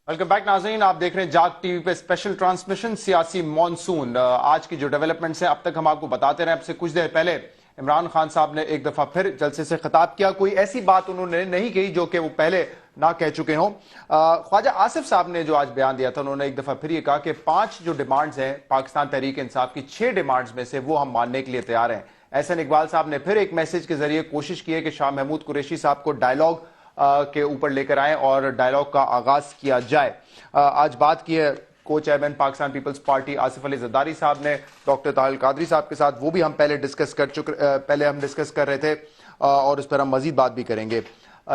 Welcome back नाज़रीन, आप देख रहे हैं जाग टीवी पे स्पेशल ट्रांसमिशन सियासी मॉनसून। आज की जो डेवलपमेंट्स हैं अब तक हम आपको बताते रहे। अब से कुछ देर पहले इमरान खान साहब ने एक दफा फिर जलसे से खिताब किया। कोई ऐसी बात उन्होंने नहीं कही जो कि वो पहले ना कह चुके हों। ख्वाजा आसिफ साहब ने जो आज बयान दिया था, उन्होंने एक दफा फिर ये कहा कि 5 जो डिमांड्स हैं पाकिस्तान तहरीक इंसाफ की, 6 डिमांड्स में से वो हम मानने के लिए तैयार हैं। एहसन इकबाल साहब ने फिर एक मैसेज के जरिए कोशिश की है कि शाह महमूद कुरैशी साहब को डायलॉग के ऊपर लेकर आए और डायलॉग का आगाज किया जाए। आज बात की है को chairman Pakistan peoples party Asif Ali Zardari साहब ने डॉक्टर ताहिर कादरी साहब के साथ, वो भी हम पहले डिस्कस कर रहे थे और उस पर हम मजीद बात भी करेंगे।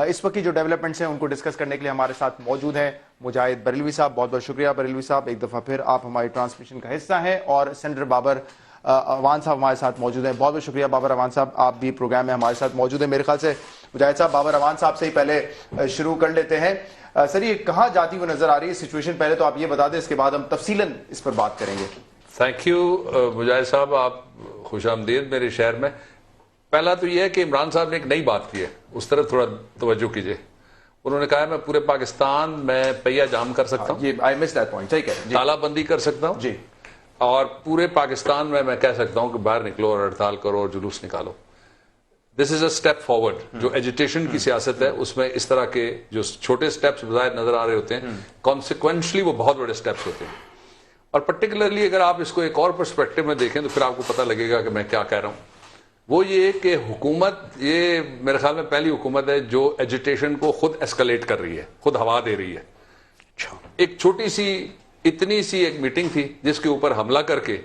इस वक्त की जो डेवलपमेंट्स हैं उनको डिस्कस करने के लिए हमारे साथ मौजूद हैं मुजाहिद बरेलवी साहब। बहुत बहुत शुक्रिया बरेलवी साहब, एक दफ़ा फिर आप हमारी ट्रांसमिशन का हिस्सा हैं। और सेनेटर बाबर अवान साहब हमारे साथ मौजूद हैं। बहुत बहुत शुक्रिया बाबर अवान साहब, आप भी प्रोग्राम में हमारे साथ मौजूद हैं। मेरे ख्याल से मुजाहिद साहब बाबर अवान साहब से ही पहले शुरू कर लेते हैं। सर, ये कहाँ जाती हुई नजर आ रही है सिचुएशन, पहले तो आप ये बता दें, इसके बाद हम तफसीलन इस पर बात करेंगे। थैंक यू मुजाहिद साहब, आप खुशामदीद मेरे शहर में। पहला तो ये है कि इमरान साहब ने एक नई बात की है, उस तरफ थोड़ा तवज्जो कीजिए। उन्होंने कहा है मैं पूरे पाकिस्तान में पहिया जाम कर सकता हूँ, आई मिस दैट पॉइंट, सही कह रहे हैं, तालाबंदी कर सकता हूँ जी, और पूरे पाकिस्तान में मैं कह सकता हूँ कि बाहर निकलो और हड़ताल करो और जुलूस निकालो। This is a step forward. जो एजुटेशन की सियासत है उसमें इस तरह के जो छोटे स्टेप्स बजाय नजर आ रहे होते हैं, कॉन्सिक्वेंशली वो बहुत बड़े स्टेप्स होते हैं। और पर्टिकुलरली अगर आप इसको एक और पर्सपेक्टिव में देखें तो फिर आपको पता लगेगा कि मैं क्या कह रहा हूँ। वो ये कि हुकूमत, ये मेरे ख्याल में पहली हुकूमत है जो एजुटेशन को खुद एस्केलेट कर रही है, खुद हवा दे रही है। एक छोटी सी इतनी सी एक मीटिंग थी जिसके ऊपर हमला करके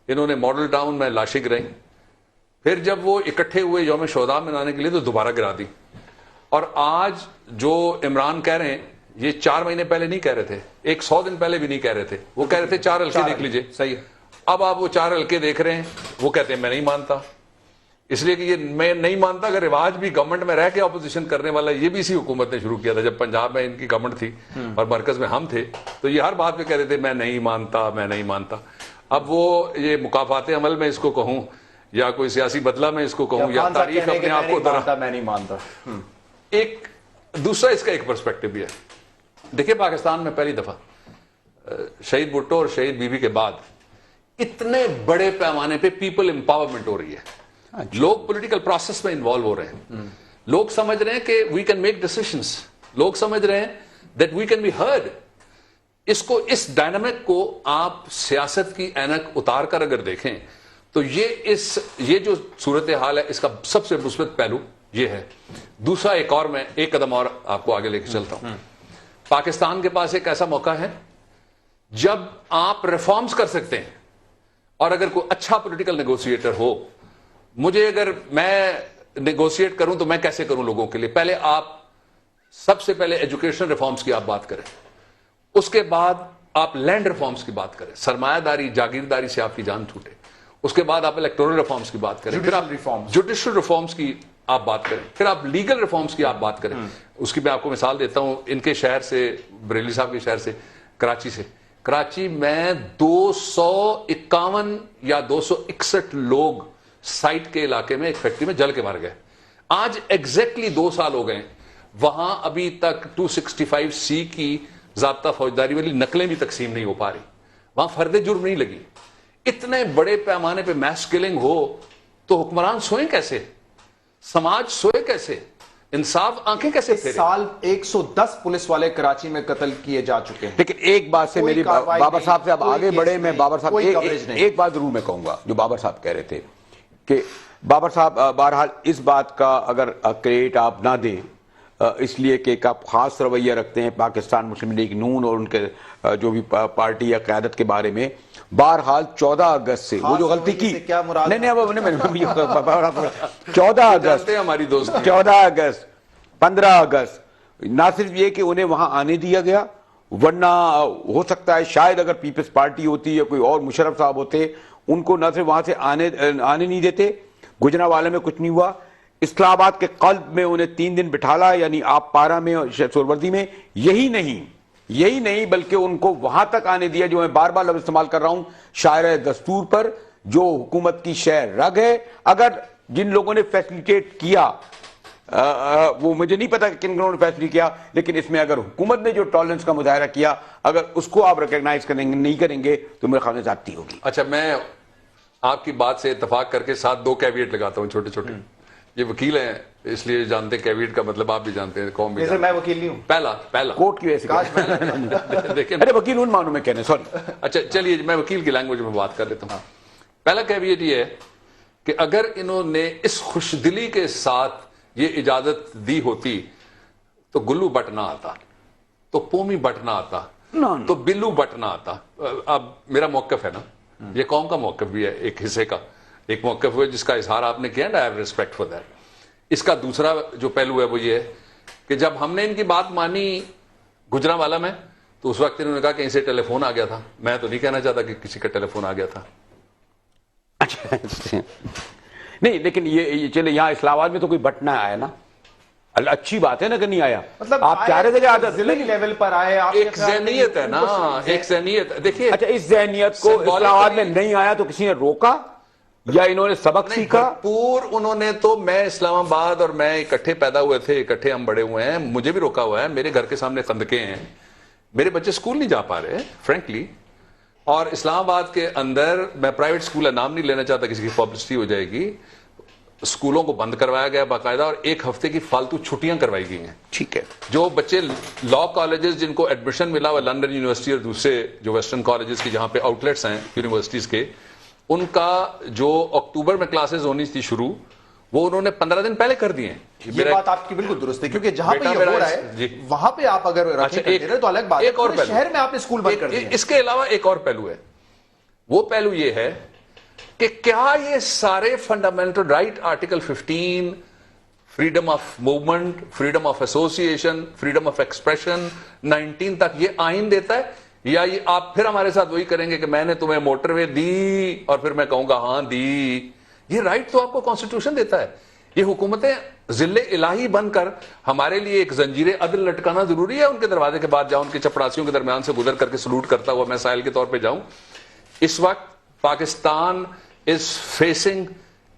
इन्होंने मॉडल टाउन में लाशें गिराई। फिर जब वो इकट्ठे हुए यौम शोहदा मनाने के लिए तो दोबारा गिरा दी। और आज जो इमरान कह रहे हैं, ये 4 महीने पहले नहीं कह रहे थे, 100 दिन पहले भी नहीं कह रहे थे। वो कह रहे थे 4 हल्के देख लीजिए, सही है। अब आप वो 4 हल्के देख रहे हैं, वो कहते हैं मैं नहीं मानता। इसलिए कि ये मैं नहीं मानता का रिवाज भी गवर्नमेंट में रह के ऑपोजिशन करने वाला, ये भी इसी हुकूमत ने शुरू किया था। जब पंजाब में इनकी गवर्नमेंट थी और मरकज में हम थे, तो ये हर बात पे कह रहे थे मैं नहीं मानता, मैं नहीं मानता। अब वो ये मुकाफाते अमल में इसको कहूं या कोई सियासी बदला में इसको कहूं या तारीख अपने आप को मैं नहीं मानता। एक दूसरा इसका एक पर्सपेक्टिव भी है। देखिए, पाकिस्तान में पहली दफा शहीद भुट्टो और शहीद बीबी के बाद इतने बड़े पैमाने पे पीपल एम्पावरमेंट हो रही है। लोग पॉलिटिकल प्रोसेस में इन्वॉल्व हो रहे हैं। लोग समझ रहे हैं कि वी कैन मेक डिसीजंस। लोग समझ रहे हैं that we can be heard. इसको, इस डायनामिक को आप सियासत की ऐनक उतार कर अगर देखें तो ये जो सूरत हाल है, इसका सबसे मुस्बत पहलू ये है। दूसरा, एक और मैं एक कदम और आपको आगे लेके चलता हूं। पाकिस्तान के पास एक ऐसा मौका है जब आप रिफॉर्म्स कर सकते हैं और अगर कोई अच्छा पॉलिटिकल नेगोशिएटर हो। मुझे, अगर मैं नेगोशिएट करूं तो मैं कैसे करूं लोगों के लिए? पहले आप सबसे पहले एजुकेशन रिफॉर्म्स की आप बात करें, उसके बाद आप लैंड रिफॉर्म्स की बात करें, सरमायादारी जागीरदारी से आपकी जान छूटे। उसके बाद आप इलेक्टोरल रिफॉर्म्स की बात करें, फिर आप जुडिशल रिफॉर्म्स की आप बात करें, फिर आप लीगल रिफॉर्म्स की आप बात करें। उसकी मैं आपको मिसाल देता हूं इनके शहर से, बरेली साहब के शहर से, कराची से। कराची में 251 या 261 लोग साइट के इलाके में एक फैक्ट्री में जल के मर गए। आज एग्जैक्टली 2 साल हो गए। वहां अभी तक 265C की ज़ाब्ता फौजदारी वाली नकलें भी तकसीम नहीं हो पा रही, वहां फर्दे जुर्म नहीं लगी। इतने बड़े पैमाने पे मैस किलिंग हो तो हुक्मरान सोए कैसे, समाज सोए कैसे, इंसाफ आंखें कैसे फेरे? साल 110 पुलिस वाले कराची में कत्ल किए जा चुके हैं। लेकिन एक बात से मेरी बाबर साहब से अब आगे बढ़े, मैं बाबर साहब एक बात जरूर मैं कहूंगा जो बाबर साहब कह रहे थे कि बाबर साहब बहरहाल इस बात का अगर क्रेडिट आप ना दें, इसलिए कि आप खास रवैया रखते हैं पाकिस्तान मुस्लिम लीग नून और उनके जो भी पार्टी या क़यादत के बारे में। बहरहाल 14 अगस्त से वो जो गलती की, नहीं 14 अगस्त, हमारी दोस्त 14 अगस्त, 15 अगस्त, ना सिर्फ ये कि उन्हें वहां आने दिया गया, वरना हो सकता है शायद अगर पीपल्स पार्टी होती या कोई और मुशर्रफ साहब होते, उनको न सिर्फ वहां से आने नहीं देते। गुजरांवाला में कुछ नहीं हुआ। इस्लामाबाद के कल्ब में उन्हें 3 दिन बिठाला, यानी आप पारा में और सोरवर्दी में। यही नहीं बल्कि उनको वहां तक आने दिया, जो मैं बार बार लफ्ज़ इस्तेमाल कर रहा हूं, शायर दस्तूर पर, जो हुकूमत की शहर रग है। अगर जिन लोगों ने फैसिलिटेट किया وہ مجھے نہیں پتا کہ کن گراؤنڈ فیصلے کیا، لیکن اس میں اگر حکومت نے جو ٹالرنس کا مظاہرہ کیا اگر اس کو آپ ریکگنائز کریں گے نہیں کریں گے تو میرے خیال میں زیادتی ہوگی. اچھا، میں آپ کی بات سے اتفاق کر کے ساتھ 2 کیویٹ لگاتا ہوں چھوٹے چھوٹے. یہ وکیل ہیں اس لیے جانتے ہیں کیویٹ کا مطلب، آپ بھی جانتے ہیں، قوم بھی. میں وکیل نہیں ہوں. پہلا کورٹ کی وجہ سے دیکھیں، ارے وکیل ان معنوں میں کہنے، سوری. اچھا چلیے میں وکیل کی لینگویج میں بات کر لیتا ہوں. پہلا کیویٹ یہ ہے کہ اگر انہوں نے اس خوش دلی کے ساتھ یہ اجازت دی ہوتی تو گلو بٹ نہ آتا، تو پومی بٹ نہ آتا، تو بلو بٹ نہ آتا. اب میرا موقف ہے نا، یہ قوم کا موقف بھی ہے، ایک حصے کا ایک موقف ہے جس کا اظہار آپ نے کیا ہے. I have respect for that. اس کا دوسرا جو پہلو ہے وہ یہ ہے کہ جب ہم نے ان کی بات مانی گجرانوالہ میں تو اس وقت انہوں نے کہا کہ اسے ٹیلی فون آ گیا تھا. میں تو نہیں کہنا چاہتا کہ کسی کا ٹیلی فون آ گیا تھا. اچھا نہیں، لیکن یہ چلے یہاں اسلام آباد میں تو کوئی بٹ نہ آیا نا، اچھی بات ہے نا کہ نہیں آیا. مطلب آپ چاہ رہے تھے کہ عادت ضلعی لیول پر آئے، ایک ذہنیت ہے نا، ایک ذہنیت. دیکھیے اچھا اس ذہنیت کو اسلام آباد میں نہیں آیا تو کسی نے روکا یا انہوں نے سبق سیکھا؟ بھرپور انہوں نے تو، میں اسلام آباد اور میں اکٹھے پیدا ہوئے تھے، اکٹھے ہم بڑے ہوئے ہیں، مجھے بھی روکا ہوا ہے. میرے گھر کے سامنے خندقیں ہیں، میرے بچے اسکول نہیں جا پا رہے فرینکلی. اور اسلام آباد کے اندر میں پرائیویٹ اسکول کا نام نہیں لینا چاہتا، کسی کی پبلسٹی ہو جائے گی، اسکولوں کو بند کروایا گیا باقاعدہ، اور 1 ہفتے کی فالتو چھٹیاں کروائی گئی ہیں. ٹھیک ہے. جو بچے لا کالجز جن کو ایڈمیشن ملا ہوا لندن یونیورسٹی اور دوسرے جو ویسٹرن کالجز کی جہاں پہ آؤٹ لیٹس ہیں یونیورسٹیز کے، ان کا جو اکتوبر میں کلاسز ہونی تھی شروع، وہ انہوں نے 15 دن پہلے کر دیے ہیں. یہ بات آپ کی بالکل درست ہے، کیونکہ جہاں پہ یہ ہو رہا ہے وہاں پہ آپ اگر رکھیں تو الگ بات ہے. ایک اور پہلو، شہر میں آپ نے اسکول بند کر دیا. اس کے علاوہ ایک اور پہلو ہے. وہ پہلو یہ ہے کہ کیا یہ سارے fundamental right, article 15، freedom of movement, freedom of association, freedom of expression, 19 تک یہ آئین دیتا ہے، یا یہ آپ پھر ہمارے ساتھ وہی کریں گے کہ میں نے تمہیں موٹر وے دی اور پھر میں کہوں گا ہاں دی؟ یہ رائٹ تو آپ کو کانسٹیٹیوشن دیتا ہے. یہ حکومتیں ذل الہی بن کر ہمارے لیے ایک زنجیر عدل لٹکانا ضروری ہے. ان کے دروازے کے بعد جاؤں، ان کے چپڑاسیوں کے درمیان سے گزر کر کے سلوٹ کرتا ہوا میں سائل کے طور پہ جاؤں. اس وقت پاکستان از فیسنگ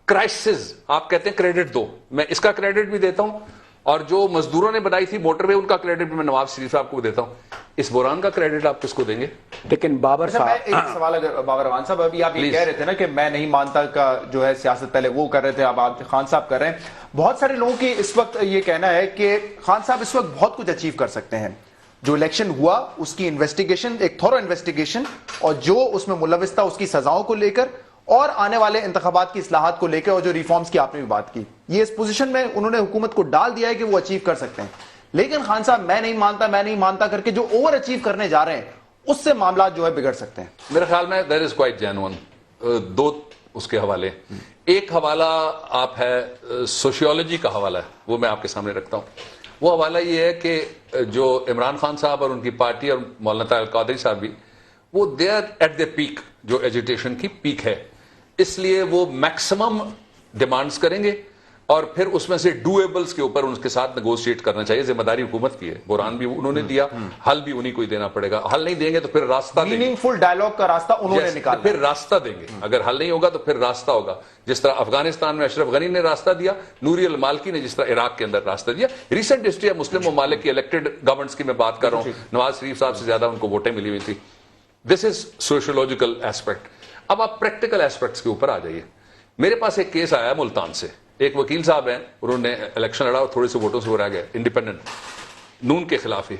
کرائسس. آپ کہتے ہیں کریڈٹ دو، میں اس کا کریڈٹ بھی دیتا ہوں، اور جو مزدوروں نے بنائی تھی موٹر وے ان کا کریڈٹ بھی میں نواز شریف صاحب کو دیتا ہوں. اس بحران کا کریڈٹ آپ کس کو دیں گے؟ لیکن بابر صاحب، ایک سوال، اگر بابر احوان صاحب ابھی آپ یہ کہہ رہے تھے نا کہ میں نہیں مانتا کا جو ہے سیاست پہلے وہ کر رہے تھے، اب آپ خان صاحب کر رہے ہیں. بہت سارے لوگوں کی اس وقت یہ کہنا ہے کہ خان صاحب اس وقت بہت کچھ اچیو کر سکتے ہیں. جو الیکشن ہوا اس کی انویسٹیگیشن، ایک تھورو انویسٹیگیشن، اور جو اس میں ملوث تھا اس کی سزاؤں کو لے کر، اور آنے والے انتخابات کی اصلاحات کو لے کر، اور جو ریفارمز کی آپ نے بھی بات کی، یہ اس پوزیشن میں انہوں نے حکومت کو ڈال دیا ہے کہ وہ اچیو کر سکتے ہیں. لیکن خان صاحب میں نہیں مانتا کر کے جو اوور اچیو کرنے جا رہے ہیں اس سے معاملات جو ہے بگڑ سکتے ہیں. میرے خیال میں دیٹ از کوائٹ جینوئن. 2 اس کے حوالے. ایک حوالہ آپ ہے سوشیولوجی کا حوالہ ہے، وہ میں آپ کے سامنے رکھتا ہوں. وہ حوالہ یہ ہے کہ جو عمران خان صاحب اور ان کی پارٹی اور مولانا طاہر القادری صاحب بھی، وہ they are at the peak, جو ایجوٹیشن کی پیک ہے. اس لیے وہ میکسیمم ڈیمانڈز کریں گے، اور پھر اس میں سے ڈویبلز کے اوپر ان کے ساتھ نیگوشیٹ کرنا چاہیے. ذمہ داری حکومت کی ہے، بحران بھی انہوں نے دیا، حل بھی انہیں کو ہی دینا پڑے گا. حل نہیں دیں گے تو پھر راستہ دیں گے، میننگ فل ڈائلاگ کا راستہ انہوں نے نکالا، پھر راستہ دیں گے. اگر حل نہیں ہوگا تو پھر راستہ ہوگا. جس طرح افغانستان میں اشرف غنی نے راستہ دیا، نوری المالکی نے جس طرح عراق کے اندر راستہ دیا. ریسنٹ ہسٹری ہے مسلم ممالک کی الیکٹڈ گورنمنٹس کی میں بات کر رہا ہوں. نواز شریف صاحب سے زیادہ ان کو ووٹیں ملی ہوئی تھی. دس از سوشولوجیکل ایسپیکٹ. اب آپ پریکٹیکل ایسپیکٹس کے اوپر آ جائیے. میرے پاس ایک کیس آیا ملتان سے. ایک وکیل صاحب ہیں، انہوں نے الیکشن لڑا اور تھوڑے سے ووٹوں سے وہ رہ گئے، انڈیپینڈنٹ، نون کے خلاف ہی.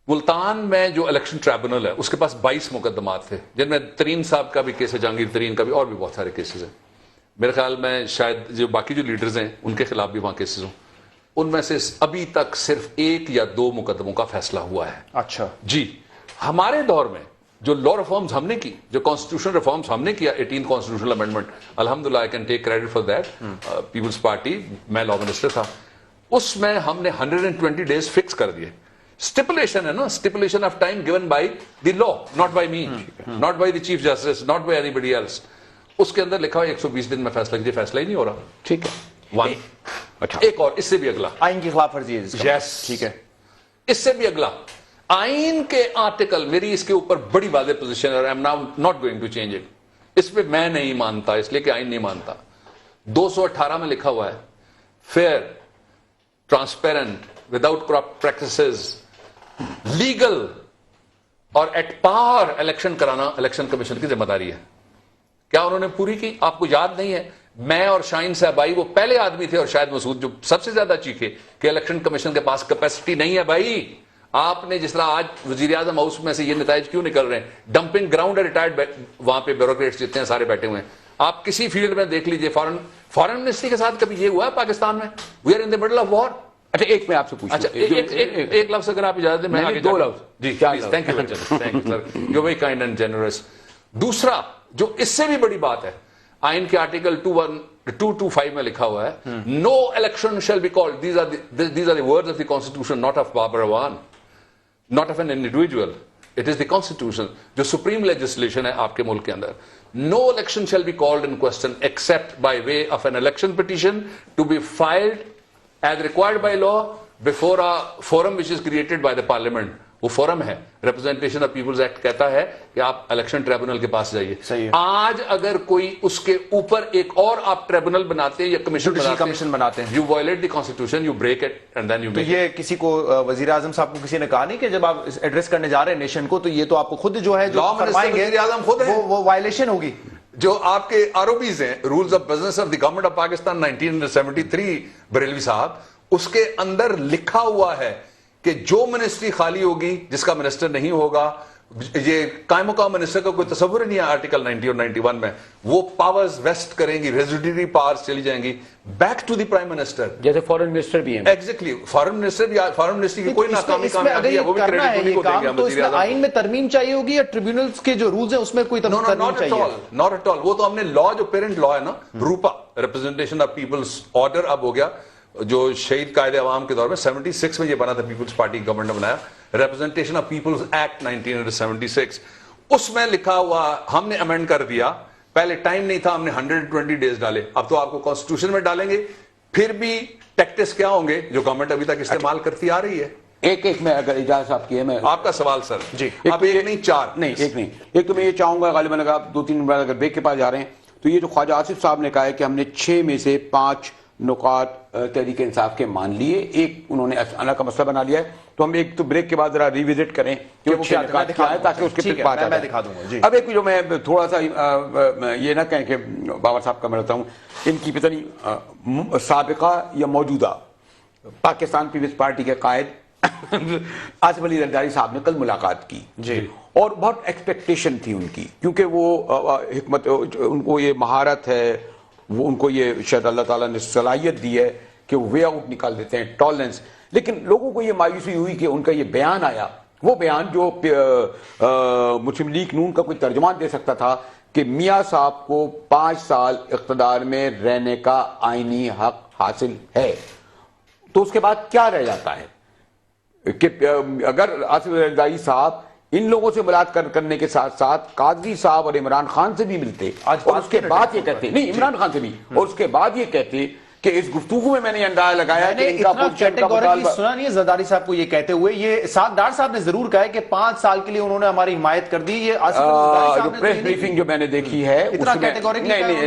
ملتان میں جو الیکشن ٹریبونل ہے اس کے پاس 22 مقدمات تھے، جن میں ترین صاحب کا بھی کیس ہے، جہانگیر ترین کا بھی، اور بھی بہت سارے کیسز ہیں. میرے خیال میں شاید جو باقی جو لیڈرز ہیں ان کے خلاف بھی وہاں کیسز ہوں. ان میں سے ابھی تک صرف 1 یا 2 مقدموں کا فیصلہ ہوا ہے. اچھا جی. ہمارے دور میں جو لا ریفارمز ہم نے کی، جو کانسٹیٹیوشن ریفارمز ہم نے کیا، 18 کانسٹیٹیوشنل امینڈمنٹ، الحمدللہ I can take credit for that. Peoples party, میں لا منسٹر تھا، اس میں ہم نے 120 ڈیز فکس کر دیے. اسٹیپولیشن ہے نا، stipulation of time given by the law, not by me, not by the chief justice, not by anybody else. اس کے اندر لکھا ہوا 120 دن میں فیصلہ کیجیے، فیصلہ ہی نہیں ہو رہا. ٹھیک ہے. 1. اچھا ایک اور اس سے بھی اگلا آئین کی خلاف ورزی ہے. یس، ٹھیک ہے. اس سے بھی اگلا آئین کے آرٹیکل، میری اس کے اوپر بڑی واضح پوزیشن ہے، I am not going to change it. اس پہ میں نہیں مانتا، اس لیے کہ آئین نہیں مانتا. 218 میں لکھا ہوا ہے fair transparent, without corrupt practices, legal और एट पार इलेक्शन कराना इलेक्शन कमीशन की जिम्मेदारी है। क्या उन्होंने पूरी की? आपको याद नहीं है, मैं और शाहीन साहब भाई वो पहले आदमी थे और शायद मसूद जो सबसे ज्यादा चीखे कि इलेक्शन कमीशन के पास कैपेसिटी नहीं है। भाई आपने जिस तरह आज वजीर आजम हाउस में से ये नताइज क्यों निकल रहे हैं, डंपिंग ग्राउंड है, रिटायर्ड वहां पे ब्यूरोक्रेट्स जितने सारे बैठे हुए हैं। आप किसी फील्ड में देख लीजिए, फॉरेन मिनिस्ट्री के साथ कभी ये हुआ है पाकिस्तान में? We are in the middle of war. अच्छा, एक मैं आपसे पूछूं, अच्छा, एक लफ्ज अगर आप इजाजत दें, मैं आगे 2 लफ्ज जी, thank you sir, you very kind and generous. दूसरा जो इससे भी बड़ी बात है, आइन के आर्टिकल 225 में लिखा हुआ है, no election shall be called, these are the words of the constitution, not of Babar Awan, not of an individual, it is the constitution जो सुप्रीम लेजिस्लेशन है आपके मुल्क के अंदर। No election shall be called in question except by way of an election petition to be filed as required by law before a forum which is created by the parliament। वो forum है, representation of peoples act कहता है कि आप election tribunal के पास जाइए। आज अगर कोई उसके ऊपर एक और आप ट्रिब्यूनल बनाते हैं या कमीशन बनाते हैं, you violate the constitution, you break it and then you make. ये किसी को वजीर आजम साहब को किसी ने कहा नहीं कि जब आप एड्रेस करने जा रहे हैं नेशन को, तो ये तो आपको खुद जो है जो फरमाएंगे वजीर आजम खुद है, वो वायलेशन होगी। जो आपके आरओबीज हैं, rules of business of the government of Pakistan 1973 Barelvi साहब, उसके अंदर लिखा हुआ है कि जो मिनिस्ट्री खाली होगी, जिसका मिनिस्टर नहीं होगा, ये कायम मुकाम मिनिस्टर का कोई तस्वुर नहीं है आर्टिकल 90 और 91 में, वो पावर्स वेस्ट करेंगी, रेजिडुअरी पावर्स चली जाएंगी back to the prime minister, जैसे फॉरेन मिनिस्टर भी हैं। एग्जैक्टली, फॉरेन मिनिस्ट्री की कोई नाकामी कामयाबी है, वो भी क्रेडिट उन्हीं को देंगे। तो इसमें आइन में तरमीम चाहिए होगी या ट्रिब्यूनल्स के जो रूल्स हैं उसमें कोई तरमीम चाहिए? Not at all. वो तो हमने लॉ, जो पेरेंट लॉ है ना, रूपा, रिप्रेजेंटेशन ऑफ पीपल्स ऑर्डर, अब हो गया, जो शहीद कायदे अवाम के दौर में 76 में ये बना था, पीपल्स पार्टी गवर्नमेंट ने बनाया, रिप्रेजेंटेशन ऑफ पीपल्स एक्ट 1976, उसमें लिखा हुआ, हमने अमेंड कर दिया। पहले टाइम नहीं था, हमने 120 डेज डाले, अब तो आपको कॉन्स्टिट्यूशन में डालेंगे। फिर भी टैक्टिक्स क्या होंगे जो गवर्नमेंट अभी तक इस्तेमाल करती आ रही है? एक मैं अगर इजाजत आपकी है, मैं आपका सवाल सर जी, आप एक नहीं चार नहीं, एक नहीं, एक तो मैं ये चाहूंगा, गालिबन अगर आप 2-3 बार अगर ब्रेक के पास जा रहे हैं, तो ये जो ख्वाजा आसिफ साहब ने कहा है कि हमने 6 में से 5 नुकात तहरीक इंसाफ के मान लिए, एक उन्होंने अना का मसला बना लिया है, तो हम एक तो ब्रेक के बाद जरा रिविजिट करें कि वो क्या है, ताकि उसके फिर बात मैं दिखा दूंगा। अब एक जो मैं थोड़ा सा ये ना कहें कि बाबर साहब का मैं रहता हूँ, इनकी पता नहीं साबिका या मौजूदा पाकिस्तान पीपल्स पार्टी के कायद आसिफ अली जरदारी साहब ने कल मुलाकात की जी, और बहुत एक्सपेक्टेशन थी उनकी, क्योंकि वो हिकमत, उनको ये महारत है, वो उनको ये शायद अल्लाह ताला ने सलाहियत दी है कि वो वे आउट निकाल देते हैं, टॉलरेंस। लेकिन लोगों को ये मायूसी हुई कि उनका ये बयान आया, वो बयान जो मुस्लिम लीग नून का कोई तर्जुमान दे सकता था कि मियाँ साहब को 5 साल इख्तिदार में रहने का आईनी हक हासिल है, तो उसके बाद क्या रह जाता है कि अगर आसिफ जरदारी साहब इन लोगों से मुलाकात करने के साथ साथ कादरी साहब और इमरान खान से भी मिलते, और उसके बाद ये कहते, नहीं इमरान खान से भी, और उसके बाद ये कहते कि इस गुफ्तगू में मैंने अंदाजा लगाया कि इनका सुना नहीं है जरदारी साहब को ये कहते हुए। ये साददार साहब ने जरूर कहा है कि 5 साल के लिए उन्होंने हमारी हिमायत कर दी। ये जो प्रेस ब्रीफिंग जो मैंने देखी है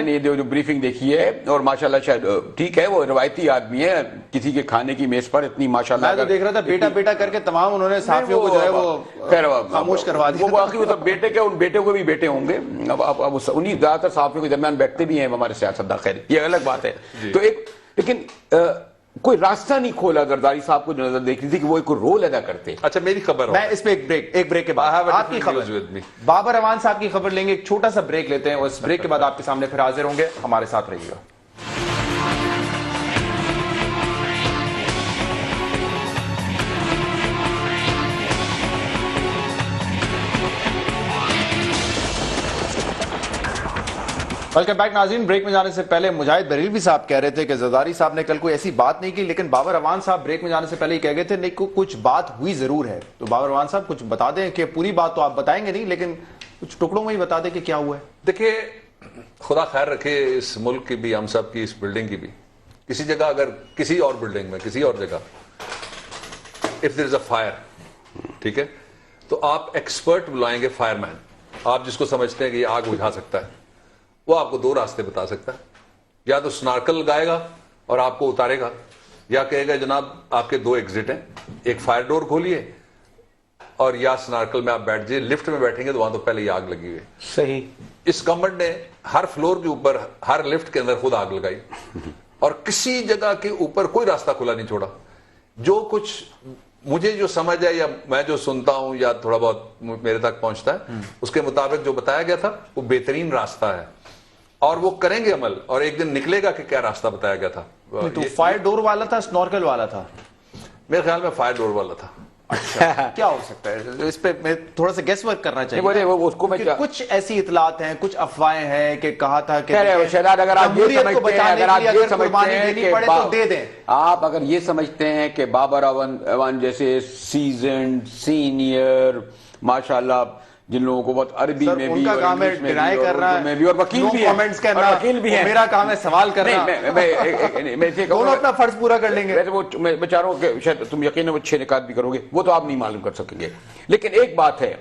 नहीं, जो ब्रीफिंग देखी है, और माशाल्लाह शायद ठीक है, वो रवायती आदमी है, किसी के खाने की मेज पर इतनी माशाल्लाह। मैं तो देख रहा था बेटा बेटा करके तमाम उन्होंने साथियों को जो है वो खामोश करवा दिया। बाकी वो सब बेटे के, उन बेटे को भी बेटे होंगे, अब उन्हीं ज्यादातर साथियों के दरमियान बैठते भी हैं हमारे सियासतदान, खैर ये अलग बात है। तो एक लेकिन कोई रास्ता नहीं खोला जरदारी साहब को नजर देख रही थी कि वो एक रोल अदा करते। अच्छा, मेरी खबर, मैं इस पे एक ब्रेक के बाद आपकी खबर, बाबर अवान साहब की खबर लेंगे, एक छोटा सा ब्रेक लेते हैं, और इस ब्रेक के बाद आपके सामने फिर हाजिर होंगे, हमारे साथ रहिएगा। वेलकम बैक नाज़रीन। ब्रेक में जाने से पहले मुजाहिद बरेलवी साहब कह रहे थे कि जरदारी साहब ने कल कोई ऐसी बात नहीं की, लेकिन बाबर अवान साहब ब्रेक में जाने से पहले ही कह गए थे नहीं कुछ बात हुई जरूर है। तो बाबर अवान साहब कुछ बता दें, कि पूरी बात तो आप बताएंगे नहीं, लेकिन कुछ टुकड़ों में ही बता दें कि क्या हुआ है। देखिए, खुदा खैर रखे इस मुल्क की भी, हम सब की, इस बिल्डिंग की भी, किसी जगह अगर किसी और बिल्डिंग में, किसी और जगह if there is a fire, ठीक है, तो आप एक्सपर्ट बुलाएंगे, फायरमैन, आप जिसको समझते हैं कि ये आग बुझा सकता है, वो आपको 2 रास्ते बता सकता है। या तो स्नार्कल लगाएगा और आपको उतारेगा, یا کہے گا جناب آپ کے 2 ایگزٹ ہیں, ایک فائر ڈور کھولیے اور یا سنارکل میں آپ بیٹھ جائیے, لفٹ میں بیٹھیں گے تو وہاں تو پہلے ہی آگ لگی ہوئی ہے. صحیح. اس گورنمنٹ نے ہر فلور کے اوپر, ہر لفٹ کے اندر خود آگ لگائی اور کسی جگہ کے اوپر کوئی راستہ کھلا نہیں چھوڑا. جو کچھ مجھے جو سمجھ ہے یا میں جو سنتا ہوں یا تھوڑا بہت میرے تک پہنچتا ہے, اس کے مطابق جو بتایا گیا تھا وہ بہترین راستہ ہے اور وہ کریں گے عمل, اور ایک دن نکلے گا کہ کیا راستہ بتایا گیا تھا. تو فائر ڈور والا تھا, سنورکل والا تھا؟ میرے خیال میں فائر ڈور والا تھا. کیا ہو سکتا ہے اس پہ میں تھوڑا سا گیس ورک کرنا چاہیے. اس کو میں کچھ ایسی اطلاعات ہیں, کچھ افواہیں ہیں کہ کہا تھا کہ شہزاد اگر آپ یہ سمجھتے ہیں کہ تو دے دیں, آپ اگر یہ سمجھتے ہیں کہ بابر اعوان جیسے سیزنڈ سینئر ماشاءاللہ جن لوگوں کو بہت عربی میں بھی, ان کا کام ہے ڈینائی کرنا اور وکیل بھی ہیں, میرا کام ہے سوال کرنا, دونوں اپنا فرض پورا کر لیں گے. میں چاہ رہا ہوں کہ شاید تم یقیناً وہ 6 نکات بھی کرو گے, وہ تو آپ نہیں معلوم کر سکیں گے. لیکن ایک بات ہے,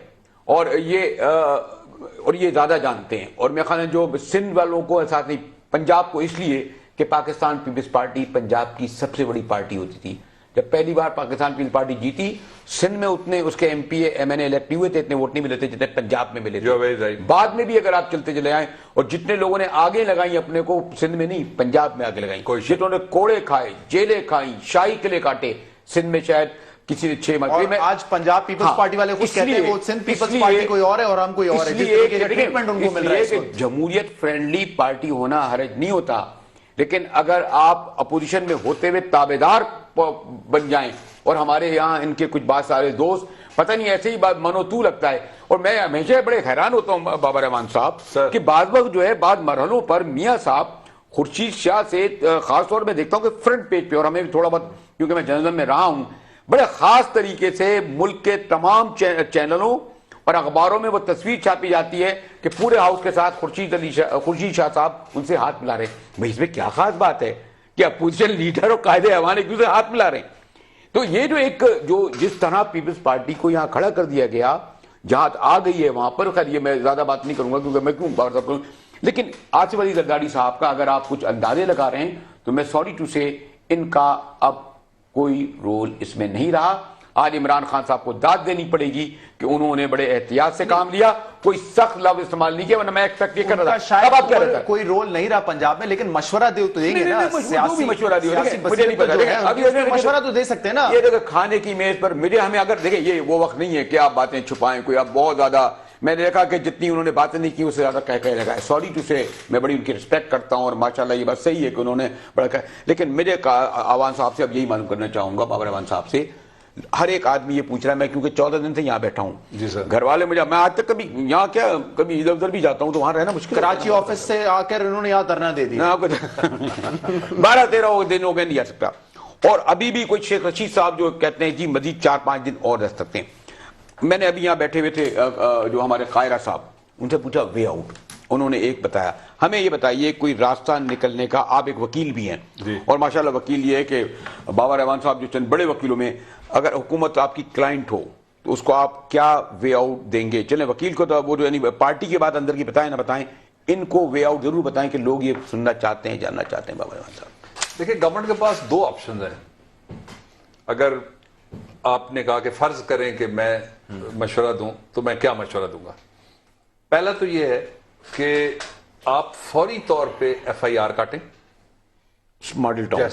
اور یہ زیادہ جانتے ہیں, اور میں خیال ہے جو سندھ والوں کو احساس نہیں, پنجاب کو اس لیے کہ پاکستان پیپلز پارٹی پنجاب کی سب سے بڑی پارٹی ہوتی تھی. جب پہلی بار پاکستان پیپلز پارٹی جیتی, سندھ میں اتنے اس کے ایم پی ایم این اے الیکٹ ہوئے تھے, اتنے ووٹ نہیں ملے تھے جتنے پنجاب میں ملے تھے. بعد میں بھی اگر آپ چلتے چلے آئیں, اور جتنے لوگوں نے آگے لگائی اپنے کو سندھ میں نہیں پنجاب میں آگے لگائیں, جتنوں نے کوڑے کھائے, جیلیں کھائیں, شاہی قلعے کاٹے, سندھ میں شاید کسی نے 6 ماہ میں. آج پنجاب پیپلز پارٹی والے کچھ کہتے ہیں وہ سندھ پیپلز پارٹی کوئی اور ہے اور ہم کوئی اور ہے, جس طریقے کا ٹریٹمنٹ ان کو مل رہا ہے. جمہوریت فرینڈلی پارٹی ہونا حرج نہیں ہوتا, لیکن اگر آپ اپوزیشن میں ہوتے ہوئے تابعدار بن جائیں, اور ہمارے یہاں ان کے کچھ بات سارے دوست پتہ نہیں ایسے ہی بات منو تو لگتا ہے. اور میں ہمیشہ بڑے حیران ہوتا ہوں بابر اعوان صاحب کہ بعض وقت جو ہے بعض مرحلوں پر میاں صاحب خورشید شاہ سے خاص طور میں دیکھتا ہوں کہ فرنٹ پیج پہ, اور ہمیں بھی تھوڑا بہت کیونکہ میں جرنلزم میں رہا ہوں, بڑے خاص طریقے سے ملک کے تمام چینلوں اور اخباروں میں وہ تصویر چھاپی جاتی ہے کہ پورے ہاؤس کے ساتھ خورشید شاہ صاحب ان سے ہاتھ ملا رہے ہیں. بھائی اس میں کیا خاص بات ہے کہ اپوزیشن لیڈر اور قائد اعوان ایک دوسرے ہاتھ ملا رہے ہیں. تو یہ جو جس طرح پیپلز پارٹی کو یہاں کھڑا کر دیا گیا, جہاں آ گئی ہے وہاں پر, خیر یہ میں زیادہ بات نہیں کروں گا کیونکہ میں کیوں بات کروں, لیکن آصف علی زرداری صاحب کا اگر آپ کچھ اندازے لگا رہے ہیں تو میں سوری ٹو سے ان کا اب کوئی رول اس میں نہیں رہا. آج عمران خان صاحب کو داد دینی پڑے گی کہ انہوں نے بڑے احتیاط سے کام لیا, کوئی سخت لفظ استعمال نہیں کیا, ورنہ میں ایکسپیکٹ یہ کر رہا تھا. اب آپ کیا رہتا ہے, کوئی رول نہیں رہا پنجاب میں, لیکن مشورہ دے تو دیں گے نا, سیاسی مشورہ مشورہ تو دے سکتے ہیں نا. یہ دیکھیں کھانے کی میز پر ہمیں اگر دیکھیں یہ وہ وقت نہیں ہے کہ آپ باتیں چھپائیں, کوئی آپ بہت زیادہ, میں نے دیکھا کہ جتنی انہوں نے باتیں نہیں کی اس سے زیادہ کہہ لگا. سوری ٹو سے میں بڑی ان کی رسپیکٹ کرتا ہوں, اور ماشاءاللہ یہ بات صحیح ہے کہ انہوں نے بڑا کہا. لیکن مجھے اعوان صاحب سے اب یہی معلوم کرنا چاہوں گا, بابر اعوان صاحب سے, ہر ایک آدمی یہ پوچھ رہا ہے, میں کیونکہ 14 دن سے یہاں بیٹھا ہوں, جی سر, گھر والے مجھے, میں آج تک کبھی یہاں کیا کبھی ادھر ادھر بھی جاتا ہوں تو وہاں رہنا مشکل. کراچی آفس سے آ کر انہوں نے یہاں دھرنا دے دیا, 12-13 دن ہو گئے, نہیں جا سکتا. اور ابھی بھی کوئی شیخ رشید صاحب جو کہتے ہیں جی مزید 4-5 دن اور رہ سکتے ہیں. میں نے ابھی یہاں بیٹھے ہوئے تھے جو ہمارے قائرہ صاحب, ان سے پوچھا وے آؤٹ, انہوں نے ایک بتایا, ہمیں یہ بتائیے کوئی راستہ نکلنے کا. آپ ایک وکیل بھی ہیں, اور ماشاءاللہ وکیل یہ ہے کہ بابر اعوان صاحب جو چند بڑے وکیلوں میں, اگر حکومت آپ کی کلائنٹ ہو تو اس کو آپ کیا وے آؤٹ دیں گے؟ چلیں وکیل کو تو وہ جو یعنی پارٹی کی بات اندر کی بتائیں نہ بتائیں, ان کو وے آؤٹ ضرور بتائیں کہ لوگ یہ سننا چاہتے ہیں, جاننا چاہتے ہیں. بابر اعوان صاحب دیکھیں گورنمنٹ کے پاس 2 آپشنز ہیں. اگر آپ نے کہا کہ فرض کریں کہ میں مشورہ دوں تو میں کیا مشورہ دوں گا. پہلا تو یہ ہے کہ آپ فوری طور پہ ایف آئی آر کاٹیں, ماڈل ٹاؤن,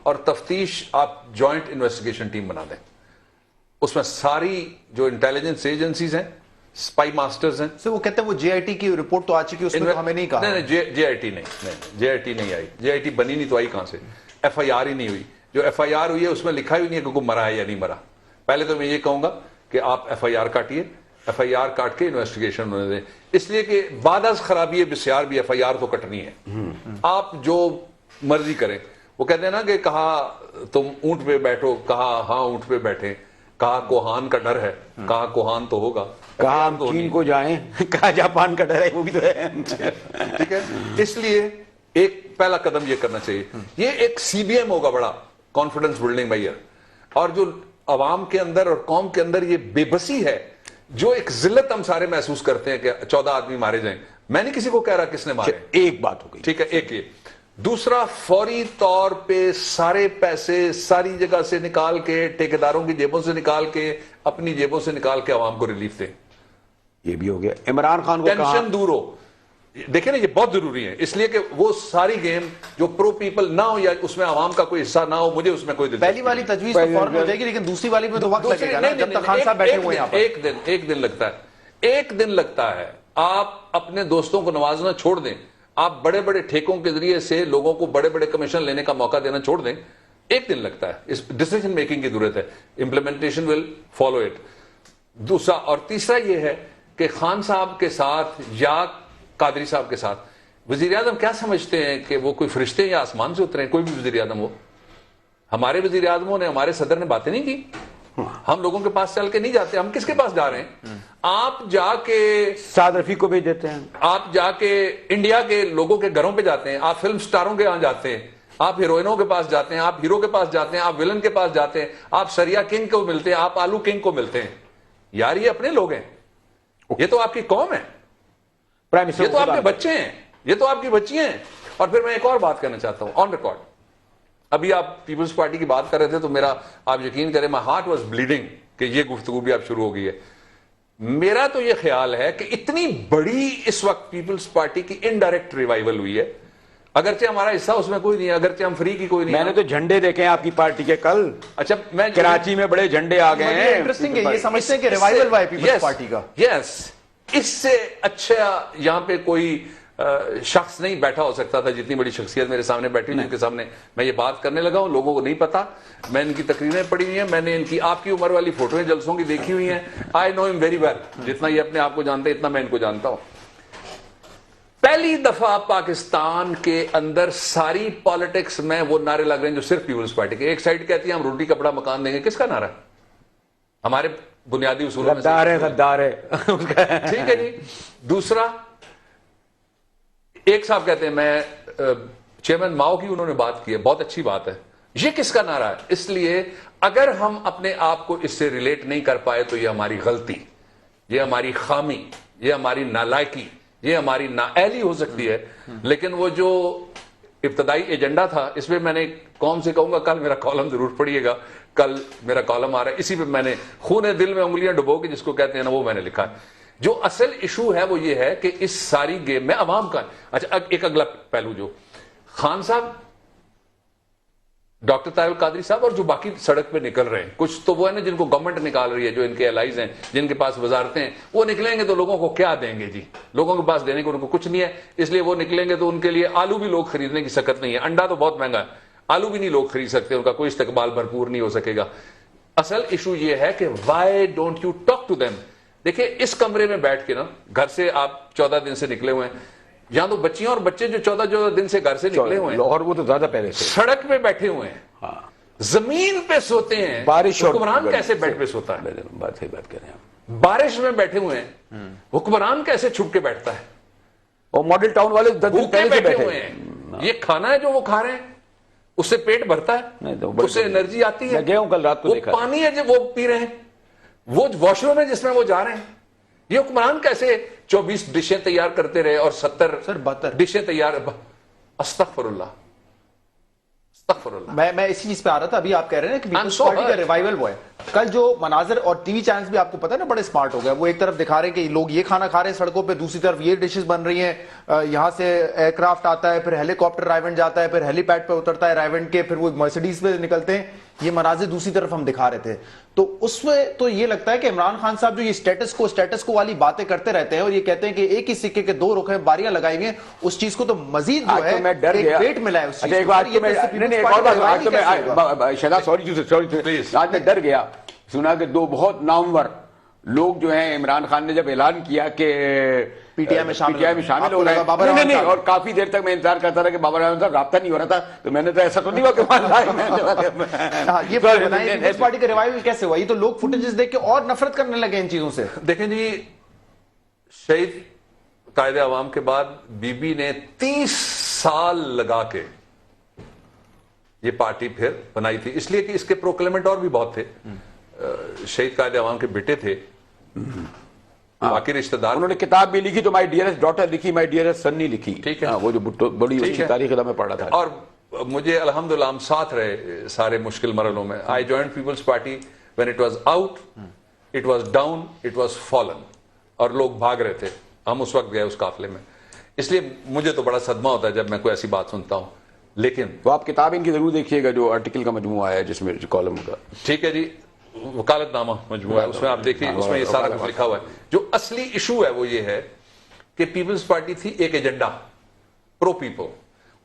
اور تفتیش آپ جوائنٹ انویسٹیگیشن ٹیم بنا دیں. اس میں ساری جو انٹیلیجنس ایجنسیز ہیں, اسپائی ماسٹرز ہیں. وہ کہتے ہیں وہ جے آئی ٹی کی رپورٹ تو آ چکی, اس میں ہمیں نہیں کہا. نہیں جے آئی ٹی نہیں, جے آئی ٹی نہیں آئی, جے آئی ٹی بنی نہیں تو آئی کہاں سے. ایف آئی آر ہی نہیں ہوئی. جو ایف آئی آر ہوئی ہے اس میں لکھا ہی نہیں ہے کہ کوئی مرا ہے یا نہیں مرا. پہلے تو میں یہ کہوں گا کہ آپ ایف آئی آر کاٹیے, ایف آئی آر کاٹ کے انویسٹیگیشن ہونے دیں, اس لیے کہ بعد از خرابی بسیار بھی ایف آئی آر تو کٹنی ہے. آپ جو مرضی کریں. وہ کہتے ہیں نا کہ کہا تم اونٹ پہ بیٹھو, کہا ہاں اونٹ پہ بیٹھے, کہا کوہان کا ڈر ہے, کہا کوہان تو ہوگا, کہا ہم چین کو جائیں, کہا جاپان کا ڈر ہے, وہ بھی تو ہے. ٹھیک ہے, اس لیے ایک پہلا قدم یہ کرنا چاہیے. یہ ایک سی بی ایم ہوگا بڑا کانفیڈنس بلڈنگ میئر, اور جو عوام کے اندر اور قوم کے اندر یہ بے بسی ہے, جو ایک ذلت ہم سارے محسوس کرتے ہیں کہ 14 آدمی مارے جائیں. میں نہیں کسی کو کہہ رہا کس نے مارے, ایک بات ہو گئی, ٹھیک ہے, ایک یہ. दूसरा, फौरी तौर पे सारे पैसे सारी जगह से निकाल के, ठेकेदारों की जेबों से निकाल के, अपनी जेबों से निकाल के आवाम को रिलीफ दें। ये भी हो गया। इमरान खान को कहा, टेंशन दूर हो। देखिए ना, ये बहुत जरूरी है, इसलिए कि वो सारी गेम जो प्रो पीपल ना हो या उसमें आवाम का कोई हिस्सा ना हो, मुझे उसमें कोई दिलचस्पी पहली वाली तजवीज तो फौरन हो जाएगी, लेकिन दूसरी वाली में तो वक्त लगेगा ना, जब तक खान साहब बैठे हुए हैं यहाँ पर। एक दिन लगता है, एक दिन लगता है। आप अपने दोस्तों को नवाजना छोड़ दें, आप बड़े बड़े ठेकों के जरिए से लोगों को बड़े बड़े कमीशन लेने का मौका देना छोड़ दें, एक दिन लगता है। इस डिसीजन मेकिंग की जरूरत है, इंप्लीमेंटेशन विल फॉलो इट। दूसरा और तीसरा यह है कि खान साहब के साथ या कादरी साहब के साथ वजीर आजम क्या समझते हैं कि वो कोई फरिश्ते या आसमान से उतरे हैं? कोई भी वजीर आजम हो, हमारे वजीर आजमों ने, हमारे सदर ने बातें नहीं की। हम लोगों के पास चल के नहीं जाते, हम किसके पास जा रहे हैं? आप जाके साद रफी को भेज देते हैं, आप जाके इंडिया के लोगों के घरों पे जाते हैं, आप फिल्म स्टारों के यहां जाते हैं, आप हीरोइनों के पास जाते हैं, आप हीरो के पास जाते हैं, आप विलन के पास जाते हैं, आप सरिया किंग को मिलते हैं, आप आलू किंग को मिलते हैं। यार ये अपने लोग हैं, ये तो आपकी कौम है, प्राइम मिनिस्टर ये तो आपके बच्चे हैं, ये तो आपकी बच्चियां हैं। और फिर मैं एक और बात कहना चाहता हूं ऑन रिकॉर्ड। अभी आप पीपल्स पार्टी की बात कर रहे थे तो मेरा, आप यकीन करें, माय हार्ट वाज ब्लीडिंग कि ये गुफ्तगू भी अब शुरू हो गई है। मेरा तो ये ख्याल है कि इतनी बड़ी इस वक्त पीपल्स पार्टी की इनडायरेक्ट रिवाइवल हुई है, अगरचे हमारा हिस्सा उसमें कोई नहीं है, अगरचे हम फ्री की कोई नहीं। मैंने तो झंडे देखे हैं आपकी पार्टी के कल। अच्छा, मैं कराची में बड़े झंडे आ गए हैं। इंटरेस्टिंग है, ये समझते हैं कि रिवाइवल हुआ है पीपल्स पार्टी का। यस, इससे अच्छा यहां पे कोई शख्स नहीं बैठा हो सकता था जितनी बड़ी शख्सियत मेरे सामने बैठी, जिनके सामने मैं ये बात करने लगा हूं। लोगों को नहीं पता, मैं इनकी तकरीरें पढ़ी हुई हैं, मैंने इनकी आपकी उम्र वाली फोटोएं जलसों की देखी हुई हैं। I know him very well, जितना ये अपने आप को जानते हैं इतना मैं इनको जानता हूं। पहली दफा पाकिस्तान के अंदर सारी पॉलिटिक्स में वो नारे लग रहे हैं जो सिर्फ पीपल्स पार्टी के। एक साइड कहती है हम रोटी कपड़ा मकान देंगे, किसका नारा है? हमारे बुनियादी उसूलों में गद्दार है, गद्दार है। ठीक है जी। दूसरा, एक साहब कहते हैं, मैं चेयरमैन माओ की उन्होंने बात की है, बहुत अच्छी बात है। ये किसका नारा है? इसलिए अगर हम अपने आप को इससे रिलेट नहीं कर पाए तो ये हमारी गलती, ये हमारी खामी, ये हमारी नालायकी, ये हमारी नाअहली हो सकती है। लेकिन वो जो इब्तदाई एजेंडा था, इसमें मैंने कौन से कहूंगा, कल मेरा कॉलम जरूर पढ़िएगा, कल मेरा कॉलम आ रहा है, इसी पे मैंने खून दिल में उंगलियां डुबो के जिसको कहते हैं ना, वो मैंने लिखा है। जो असल इशू है वो ये है कि इस सारी गेम में अवाम का, अच्छा एक अगला पहलू, जो खान साहब, डॉक्टर तारिक कादरी साहब और जो बाकी सड़क पे निकल रहे हैं, कुछ तो वो है ना जिनको गवर्नमेंट निकाल रही है, जो इनके एलाइज हैं, जिनके पास वजारतें हैं, वो निकलेंगे तो लोगों को क्या देंगे जी? लोगों के पास देने को उनको कुछ नहीं है, इसलिए वो निकलेंगे तो उनके लिए आलू भी लोग खरीदने की सकत नहीं है। अंडा तो बहुत महंगा है, आलू भी नहीं लोग खरीद सकते, उनका कोई इस्तेमाल भरपूर नहीं हो सकेगा। असल इशू ये है कि why don't you talk to them? देखिए, इस कमरे में बैठ के ना, घर से आप 14 दिन से निकले हुए हैं, यहां तो बच्चियां और बच्चे जो 14 दिन से घर से निकले हुए हैं, और वो तो ज्यादा पहले से सड़क पे बैठे हुए हैं, हाँ, जमीन पे सोते हैं। बारिश, हुक्मरान कैसे बेड पे सोता है? बात सही बात कर रहे हैं। बारिश में बैठे हुए हैं, हुक्मरान कैसे छुप के बैठता है? और मॉडल टाउन वाले 10 दिन पहले से बैठे हुए हैं। ये खाना है जो वो खा रहे हैं, उससे पेट भरता है, तो उससे एनर्जी आती है। मैं गया हूं कल रात को, वो देखा पानी है जो वो पी रहे हैं, वो वॉशरूम है जिसमें वो जा रहे हैं। ये हुक्मरान कैसे 24 डिशें तैयार करते रहे और 70 डिशें तैयार? अस्तगफिरुल्लाह, अस्तगफिरुल्लाह। मैं इसी चीज पे आ रहा था। अभी आप कह रहे हैं कि पीपल्स पार्टी का रिवाइवल हुआ है। कल जो मनाजर और टीवी चैनल्स भी आपको पता है ना, बड़े स्मार्ट हो गए। वो एक तरफ दिखा रहे हैं कि लोग ये खाना खा रहे हैं सड़कों पे, दूसरी तरफ ये डिशेस बन रही हैं, यहां से एयरक्राफ्ट आता है, फिर हेलीकॉप्टर रायवंड जाता है, फिर हेलीपैड पे उतरता है रायवंड के, फिर वो मर्सिडीज पे निकलते हैं। ये मनाजिर दूसरी तरफ हम दिखा रहे थे, तो उसमें तो ये लगता है कि इमरान खान साहब जो ये स्टेटस को वाली बातें करते रहते हैं और ये कहते हैं कि एक ही सिक्के के दो रुख हैं, बारियां लगाई हुई हैं, उस चीज को तो मजीद जो है मैं डर गया, वेट मिला है उस चीज। एक बात सॉरी, आज मैं डर गया, सुना कि दो बहुत नामवर लोग जो हैं, इमरान खान ने जब ऐलान किया कि पीटीआई में शामिल हो रहे हैं, नहीं, और काफी देर तक मैं इंतजार करता रहा कि बाबर रहमान साहब राब्ता नहीं हो रहा था, तो मैंने तो ऐसा तो नहीं हुआ कि ये पीपल्स पार्टी का रिवाइवल कैसे हुआ? ये तो लोग फुटेजेस देख के और नफरत करने लगे इन चीजों से। देखें जी, शहीद कायद आवाम के बाद बीबी ने 30 साल लगा के ये पार्टी फिर बनाई थी, इसलिए कि इसके प्रोक्लेमेंट और भी बहुत थे। शहीद कायद आवाम के बेटे थे, बाकी रिश्तेदार उन्होंने किताब भी लिखी तो माई डियरेस्ट डॉटर लिखी, माई डियरेस्ट सन नहीं लिखी। ठीक है। वो जो बड़ी उसकी तारीख में पढ़ा था। और मुझे अल्हम्दुलिल्लाह हम साथ रहे सारे मुश्किल मरलों में। I joined peoples party when it was out, it was down, it was fallen, और लोग भाग रहे थे, हम उस वक्त गए उस काफिले में। इसलिए मुझे तो बड़ा सदमा होता है जब मैं कोई ऐसी बात सुनता हूं। लेकिन तो आप किताब इनकी जरूर देखिएगा, जो आर्टिकल का मजमूआ है जिसमें कॉलम का। ठीक है जी, वकालतनामा मजमूआ है, उसमें आप देखिए, उसमें ये सारा कुछ लिखा हुआ है। जो असली इशू है वो ये है कि पीपल्स पार्टी थी एक एजेंडा, प्रो पीपल,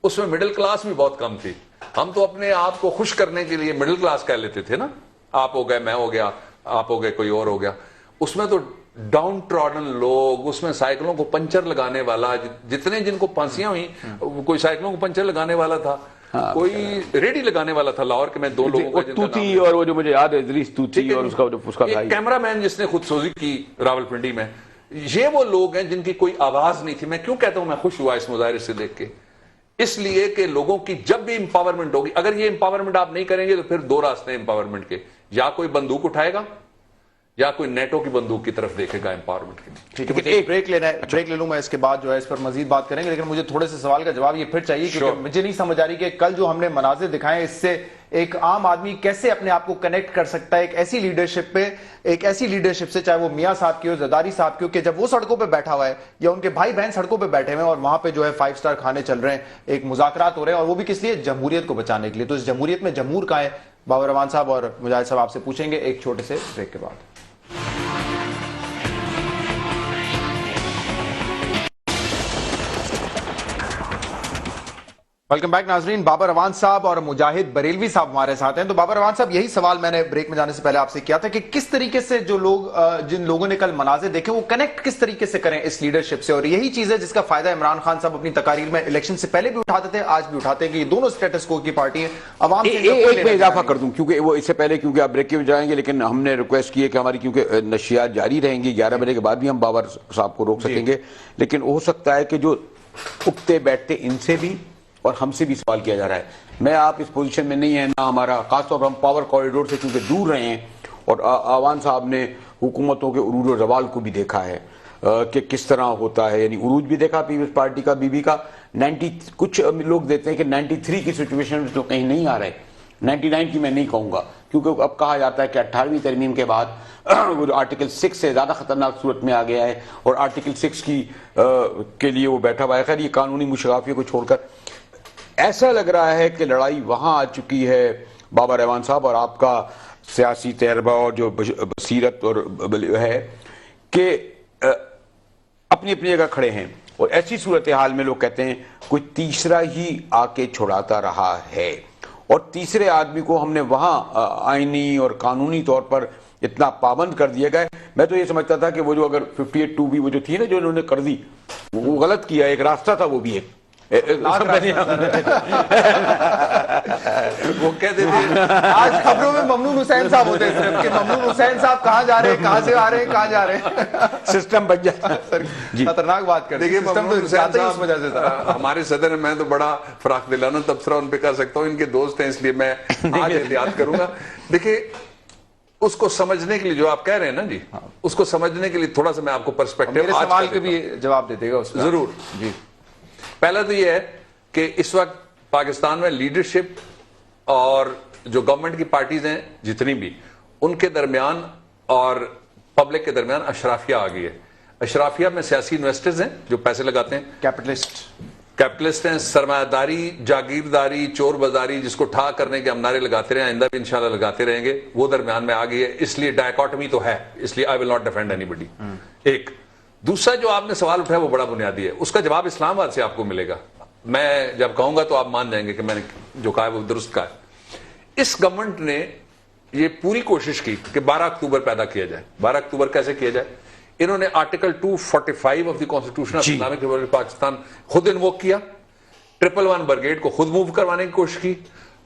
उसमें मिडिल क्लास भी बहुत कम थी। हम तो अपने आप को खुश करने के लिए मिडिल क्लास कह लेते थे ना, आप हो गए, मैं हो गया, आप हो गए, कोई और हो गया। उसमें तो डाउन ट्रॉडन लोग, उसमें साइकिलों को पंचर लगाने वाला, जितने जिनको फांसियां हुई, कोई साइकिलों को पंचर लगाने वाला था, कोई रेडी लगाने वाला था लाहौर के। मैं 2 लोगों का तूती, और वो जो मुझे याद है इदरीस तूती, और उसका भाई कैमरामैन जिसने खुदसोजी की रावलपिंडी में। ये वो लोग हैं जिनकी कोई आवाज नहीं थी। मैं क्यों कहता हूं मैं खुश हुआ इस मुजाहरे से देख के? इसलिए कि लोगों की जब भी इंपावरमेंट होगी, अगर ये इंपावरमेंट आप नहीं करेंगे तो फिर 2 रास्ते हैं इंपावरमेंट के, या कोई बंदूक उठाएगा या कोई नेटो की बंदूक की तरफ देखेगा एम्पावरमेंट के लिए। ठीक है, मुझे एक ब्रेक लेना है, ब्रेक ले लूं मैं, इसके बाद जो है इस पर मजीद बात करेंगे। लेकिन मुझे थोड़े से सवाल का जवाब ये फिर चाहिए, क्योंकि मुझे नहीं समझ आ रही कि कल जो हमने मनाजिर दिखाए, इससे एक आम आदमी कैसे अपने आप को कनेक्ट कर सकता है एक ऐसी लीडरशिप पे, एक ऐसी लीडरशिप से, चाहे वो मियां साहब की हो, जरदारी साहब की हो, कि जब वो सड़कों पे बैठा हुआ है या उनके भाई बहन सड़कों पे बैठे हुए हैं और वहां पे जो है 5 स्टार खाने चल रहे हैं, एक मुज़ाकरात हो रहे हैं, और वो भी किस लिए? जमहूरियत को बचाने के लिए। तो इस जमहूरियत में जमहूर कहां है? बाबर रहमान साहब और मुजाहिद साहब आपसे पूछेंगे एक छोटे से ब्रेक के बाद। वेलकम बैक नाजरीन। बाबर रवान साहब और मुजाहिद बरेलवी साहब हमारे साथ हैं। तो बाबर रवान साहब, यही सवाल मैंने ब्रेक में जाने से पहले आपसे किया था कि किस तरीके से जो लोग, जिन लोगों ने कल मनाजिर देखे, वो कनेक्ट किस तरीके से करें इस लीडरशिप से। और यही चीज है जिसका फायदा इमरान खान साहब अपनी तकारीर में इलेक्शन से पहले भी उठाते थे, आज भी उठाते हैं, कि ये दोनों स्टेटस को की पार्टी है। अवाम एक में इजाफा कर दूं, क्योंकि वो इससे पहले, क्योंकि आप ब्रेक में जाएंगे, लेकिन हमने रिक्वेस्ट की है कि हमारी क्योंकि नशियात जारी रहेंगी, 11 बजे के बाद भी हम बाबर साहब को रोक सकेंगे, लेकिन हो सकता है कि जो उठते बैठते इनसे भी और हमसे भी सवाल किया जा रहा है। मैं आप इस पोजीशन में नहीं है ना हमारा, खासतौर पर हम पावर कॉरिडोर से क्योंकि दूर रहे हैं, और आवान साहब ने हुकूमतों के उरूज और जवाल को भी देखा है कि किस तरह होता है, यानी उरूज भी देखा पीपल्स पार्टी का, बीबी का 90, कुछ लोग देते हैं कि 93 की सिचुएशन में तो कहीं नहीं आ रहे, 99 की मैं नहीं कहूंगा, क्योंकि अब कहा जाता है कि 18वीं तरमीम के बाद वो आर्टिकल 6 से ज्यादा खतरनाक सूरत में आ गया है, और आर्टिकल 6 के लिए वो बैठा हुआ है। खैर, ये कानूनी मुशराफियों को छोड़कर ऐसा लग रहा है कि लड़ाई वहां आ चुकी है, बाबर रहमान साहब, और आपका सियासी तजर्बा और जो बसीरत और है कि अपनी अपनी जगह खड़े हैं, और ऐसी सूरत हाल में लोग कहते हैं कोई तीसरा ही आके छुड़ाता रहा है, और तीसरे आदमी को हमने वहां आईनी और कानूनी तौर पर इतना पाबंद कर दिया गया। मैं तो ये समझता था कि वो जो अगर 58(2) भी वो जो थी ना, जो उन्होंने कर दी, वो गलत किया, एक रास्ता था वो भी एक वो कहते थे आज खबरों में ममनून हुसैन साहब होते हैं सिर्फ, कि ममनून हुसैन साहब कहां जा रहे हैं, कहां से आ रहे हैं, कहां जा रहे हैं, सिस्टम बन जाता है। खतरनाक बात कर। देखिए, सिस्टम तो जाते ही उस वजह से था। हमारे सदर, मैं तो बड़ा फराख दिलाना तबसरा उन पे कर सकता हूँ, इनके दोस्त हैं इसलिए मैं आज एहतियात करूंगा। देखिए, उसको समझने के लिए जो आप कह रहे हैं ना जी, उसको समझने के लिए थोड़ा सा मैं आपको पर्सपेक्टिव, मेरे सवाल के भी जवाब दे देगा उसका। जरूर जी। पहला तो यह है कि इस वक्त पाकिस्तान में लीडरशिप और जो गवर्नमेंट की पार्टीज हैं जितनी भी, उनके दरमियान और पब्लिक के दरमियान अशराफिया आ गई है। अशराफिया में सियासी इन्वेस्टर्स हैं जो पैसे लगाते हैं, कैपिटलिस्ट हैं, सरमायादारी, जागीरदारी, चोर बाजारी, जिसको ठा करने के हम नारे लगाते रहे, आइंदा भी इंशाल्लाह लगाते रहेंगे, वो दरमियान में आ गई है। इसलिए डायकॉटमी तो है, इसलिए I will not defend anybody. एक दूसरा जो आपने सवाल उठाया वो बड़ा बुनियादी है, उसका जवाब इस्लामाबाद से आपको मिलेगा। मैं जब कहूंगा तो आप मान जाएंगे कि मैंने जो कहा है वो दुरुस्त कहा है। इस गवर्नमेंट ने ये पूरी कोशिश की कि 12 अक्टूबर पैदा किया जाए। 12 अक्टूबर कैसे किया जाए? इन्होंने article 245 of the constitution of Islamic Republic Pakistan खुद इन्वोक किया, 111 ब्रिगेड को खुद मूव करवाने की कोशिश की,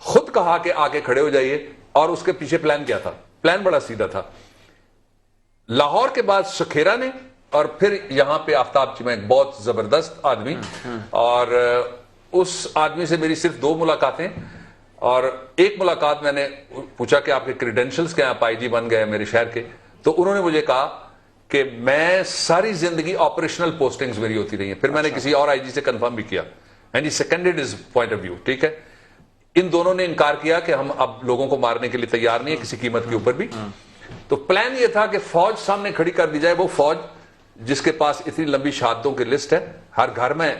खुद कहा कि आके खड़े हो जाइए, और उसके पीछे प्लान क्या था? प्लान बड़ा सीधा था। लाहौर के बाद सखेरा ने, और फिर यहां पे आफ्ताब चीमा, एक बहुत जबरदस्त आदमी, और उस आदमी से मेरी सिर्फ 2 मुलाकातें, और एक मुलाकात मैंने पूछा कि आपके क्रेडेंशियल्स क्या हैं, आप आईजी बन गए मेरे शहर के, तो उन्होंने मुझे कहा کہ میں ساری زندگی آپریشنل پوسٹنگز میری ہوتی رہی ہیں. پھر میں نے کسی اور آئی جی سے کنفرم بھی کیا and he seconded his point of view. ٹھیک ہے, ان دونوں نے انکار کیا کہ ہم اب لوگوں کو مارنے کے لیے تیار نہیں ہے کسی قیمت کے اوپر بھی. تو پلان یہ تھا کہ فوج سامنے کھڑی کر دی جائے, وہ فوج جس کے پاس اتنی لمبی شہادتوں کی لسٹ ہے, ہر گھر میں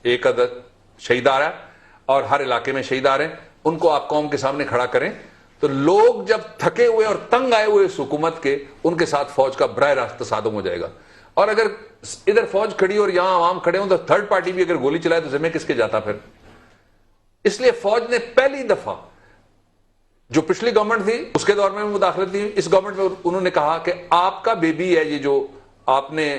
ایک عدد شہید آ رہا ہے اور ہر علاقے میں شہید آ رہے ہیں, ان کو آپ قوم کے سامنے کھڑا کریں. تو لوگ جب تھکے ہوئے اور تنگ آئے ہوئے اس حکومت کے, ان کے ساتھ فوج کا براہ راست تصادم ہو جائے گا. اور اگر ادھر فوج کھڑی اور یہاں عوام کھڑے ہوں تو تھرڈ پارٹی بھی اگر گولی چلائے تو ذمہ کس کے جاتا پھر. اس لیے فوج نے پہلی دفعہ, جو پچھلی گورنمنٹ تھی اس کے دور میں مداخلت دی, اس گورنمنٹ میں انہوں نے کہا کہ آپ کا بیبی ہے یہ جو آپ نے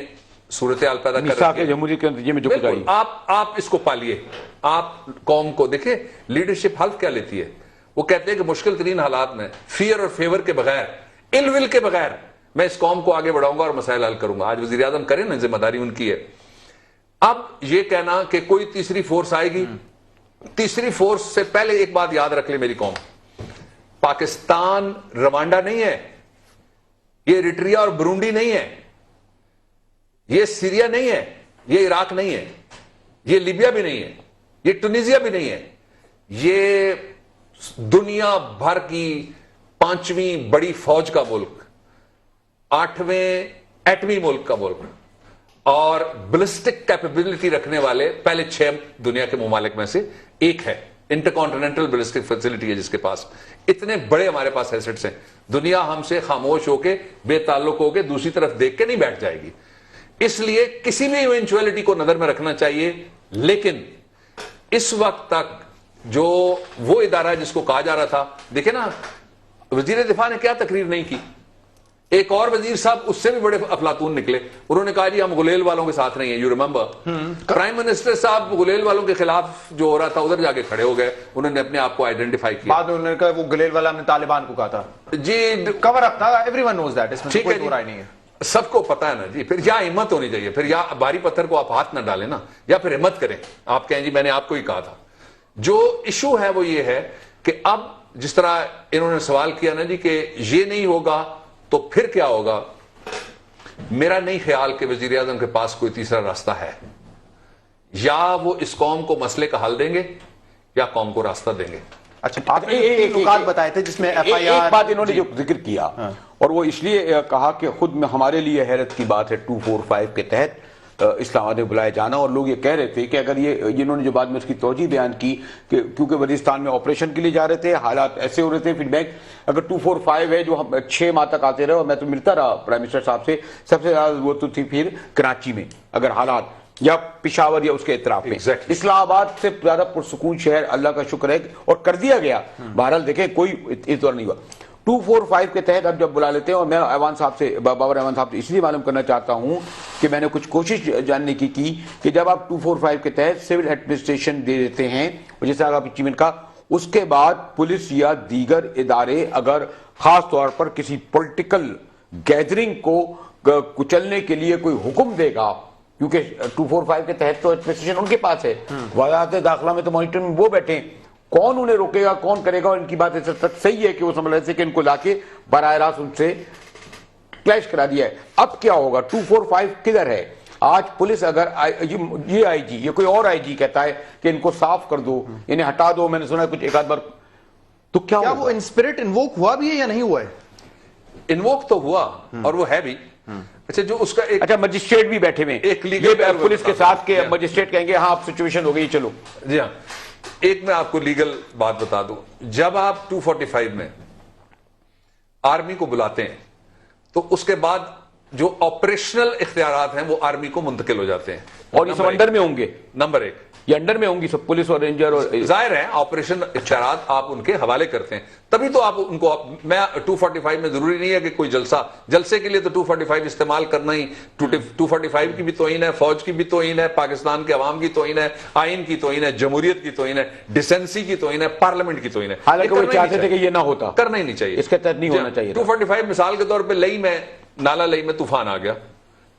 صورتحال پیدا کر رکھی ہے جمہوریت کے نتیجے میں جو کچھ آئی, آپ اس کو پالیے. آپ قوم کو دیکھیں لیڈرشپ ہیلپ کیا لیتی ہے. وہ کہتے ہیں کہ مشکل ترین حالات میں فیئر اور فیور کے بغیر, ال ول کے بغیر میں اس قوم کو آگے بڑھاؤں گا اور مسائل حل کروں گا. آج وزیر اعظم کریں نا, ذمہ داری ان کی ہے. اب یہ کہنا کہ کوئی تیسری فورس آئے گی, تیسری فورس سے پہلے ایک بات یاد رکھ لے میری قوم, پاکستان روانڈا نہیں ہے, یہ ایریٹریا اور برونڈی نہیں ہے, یہ سیریا نہیں ہے, یہ عراق نہیں ہے, یہ لیبیا بھی نہیں ہے, یہ ٹونیزیا بھی نہیں ہے, یہ دنیا بھر کی 5ویں بڑی فوج کا ملک, 8ویں ایٹمی ملک کا ملک اور بلسٹک کیپیبلٹی رکھنے والے پہلے 6 دنیا کے ممالک میں سے ایک ہے. انٹر کانٹیننٹل بلسٹک فیسلٹی ہے جس کے پاس. اتنے بڑے ہمارے پاس ایسٹس ہیں. دنیا ہم سے خاموش ہو کے, بے تعلق ہو کے, دوسری طرف دیکھ کے نہیں بیٹھ جائے گی. اس لیے کسی بھی ایونچوئلٹی کو نظر میں رکھنا چاہیے. لیکن اس وقت تک جو وہ ادارہ ہے جس کو کہا جا رہا تھا, دیکھیں نا وزیر دفاع نے کیا تقریر نہیں کی. ایک اور وزیر صاحب اس سے بھی بڑے افلاطون نکلے, انہوں نے کہا جی ہم غلیل والوں کے ساتھ نہیں ہیں. یو ریمبر پرائم منسٹر صاحب غلیل والوں کے خلاف جو ہو رہا تھا ادھر جا کے کھڑے ہو گئے, انہوں نے اپنے آپ کو آئیڈینٹیفائی کیا. بعد میں انہوں نے کہا وہ گلیل والا ہم نے طالبان کو کہا تھا جی, کور اپ تھا, ایوری ون نوز دیٹ, اس میں ٹھیک ہے کوئی رائے نہیں ہے. سب کو پتا ہے نا جی. پھر یا ہمت ہونی چاہیے, پھر یا باری پتھر کو آپ ہاتھ نہ ڈالیں نا, یا پھر ہمت کریں, آپ کہیں جی میں نے آپ کو ہی کہا تھا. جو ایشو ہے وہ یہ ہے کہ اب جس طرح انہوں نے سوال کیا نا جی کہ یہ نہیں ہوگا تو پھر کیا ہوگا, میرا نہیں خیال کہ وزیر اعظم کے پاس کوئی تیسرا راستہ ہے. یا وہ اس قوم کو مسئلے کا حل دیں گے یا قوم کو راستہ دیں گے. اچھا, آپ نے ایک نکات بتائے تھے جس میں ایف آئی آر, ایک بات انہوں نے جو ذکر کیا اور وہ اس لیے کہا کہ خود میں ہمارے لیے حیرت کی بات ہے 245 کے تحت اسلام آباد میں بلائے جانا. اور لوگ یہ کہہ رہے تھے کہ اگر یہ انہوں نے جو بعد میں اس کی توجہ بیان کی کہ کیونکہ وزیرستان میں آپریشن کے لیے جا رہے تھے, حالات ایسے ہو رہے تھے, فیڈ بیک اگر 245 ہے جو 6 ماہ تک آتے رہے, اور میں تو ملتا رہا پرائم منسٹر صاحب سے, سب سے زیادہ وہ تو تھی پھر کراچی میں اگر حالات, یا پشاور یا اس کے اطراف میں. اسلام آباد سے زیادہ پرسکون شہر اللہ کا شکر ہے اور کر دیا گیا. بہرحال دیکھیں کوئی اس دور نہیں ہوا. 245 کے تحت اب جب بلا لیتے ہیں, اور میں ایوان صاحب سے, بابر ایوان صاحب سے اس لیے معلوم کرنا چاہتا ہوں کہ میں نے کچھ کوشش جاننے کی کہ جب آپ 245 کے تحت سول ایڈمنسٹریشن دے دیتے ہیں, اور جیسے آپ اچیومنٹ کا, اس کے بعد پولیس یا دیگر ادارے اگر خاص طور پر کسی پولیٹیکل گیدرنگ کو کچلنے کے لیے کوئی حکم دے گا, کیونکہ 245 کے تحت تو ایڈمنسٹریشن ان کے پاس ہے, وزارت داخلہ میں تو مانیٹر میں وہ بیٹھے ہیں, کون انہیں روکے گا, کون کرے گا. ان کی بات ایسا تک صحیح ہے کہ وہ سمجھ رہے تھے کہ ان کو لا کے براہ راست ان سے کلیش کرا دیا ہے. اب کیا ہوگا, 245 کدھر ہے آج؟ پولیس اگر یہ آئی جی, یہ کوئی اور آئی جی کہتا ہے کہ ان کو صاف کر دو, انہیں ہٹا دو, میں نے سنا کچھ ایک آدھ بار, تو کیا وہ انسپرٹ انووک ہوا بھی ہے یا نہیں ہوا ہے؟ انووک تو ہوا اور وہ ہے بھی. اچھا, جو اس کا ایک, اچھا مجسٹریٹ بھی بیٹھے ہوئے, ایک لیگل پولیس کے ساتھ کے مجسٹریٹ کہیں گے ہاں اب سچویشن ہو گئی چلو. جی ہاں, ایک میں آپ کو لیگل بات بتا دوں. جب آپ 245 میں آرمی کو بلاتے ہیں تو اس کے بعد جو آپریشنل اختیارات ہیں وہ آرمی کو منتقل ہو جاتے ہیں, اور یہ سب انڈر میں ہوں گے. نمبر 1 یہ انڈر میں ہوں گی سب, پولیس اور رینجر, اور ظاہر ہے آپریشن اختیارات آپ ان کے حوالے کرتے ہیں, تبھی تو آپ ان کو. میں 245 میں ضروری نہیں ہے کہ کوئی جلسے کے لیے تو 245 استعمال کرنا ہی. 245 کی بھی توہین ہے, فوج کی بھی توہین ہے, پاکستان کے عوام کی توہین ہے, آئین کی توہین ہے, جمہوریت کی توہین ہے, ڈیسنسی کی توہین ہے, پارلیمنٹ کی توہین ہے. حالانکہ وہ چاہتے تھے کہ یہ نہ ہوتا, کرنا ہی نہیں چاہیے, اس کے تحت نہیں ہونا چاہیے. 245 مثال کے طور پہ لئی میں, نالا لئی میں طوفان آ گیا,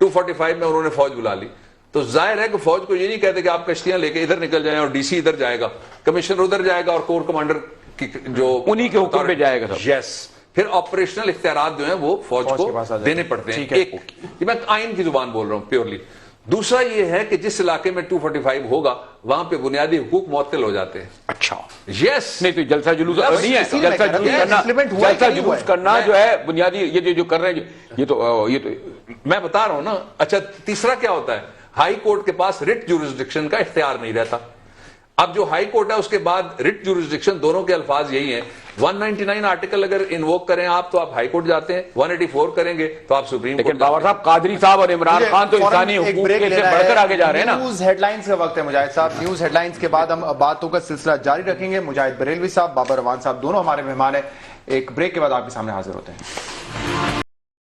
245 میں انہوں نے فوج بلا لی, تو ظاہر ہے کہ فوج کو یہ نہیں کہتے کہ آپ کشتیاں لے کے ادھر نکل جائیں اور ڈی سی ادھر جائے گا, کمشنر ادھر جائے گا اور کور کمانڈر کی جو انہی کے حکم پہ جائے گا. یس, پھر آپریشنل اختیارات جو ہیں وہ فوج کے کو پاس آ جاتے دینے پڑتے ہیں. ٹھیک ہے. ایک یہ میں آئین کی زبان بول رہا ہوں پیورلی. دوسرا یہ ہے کہ جس علاقے میں 245 ہوگا وہاں پہ بنیادی حقوق معطل ہو جاتے ہیں. اچھا یس نہیں تو جلسہ جلوس نہیں ہے, اسی میں جلسہ کہہ رہا ہوں, جلوس کرنا, implement ہوا ہے کہ جلسہ نہیں ہوا جلوس ہے؟ کرنا جو ہے بنیادی یہ جو کر رہے ہیں یہ تو میں بتا رہا ہوں نا. اچھا تیسرا کیا ہوتا ہے, ہائی کورٹ کے پاس ریٹ جورسڈکشن کا اختیار نہیں رہتا. اب جو ہائی کورٹ ہے اس کے بعد ریٹ جورسڈکشن دونوں کے الفاظ یہی ہیں. 199 آرٹیکل اگر انووک کریں آپ تو آپ ہائی کورٹ جاتے ہیں, 184 کریں گے تو آپ سپریم لیکن کورٹ. باور صاحب قادری صاحب اور عمران خان تو انسانی ایک حقوق بریک کے سے لینا بڑھ کر ہے. آگے جا رہے ہیں نا. نیوز ہیڈ لائنز کا وقت ہے مجاہد صاحب. نیوز ہیڈ لائنز کے بعد ہم باتوں کا سلسلہ جاری رکھیں گے. مجاہد بریلوی صاحب, بابر روان صاحب دونوں ہمارے مہمان ہیں. ایک بریک کے بعد آپ کے سامنے حاضر ہوتے ہیں.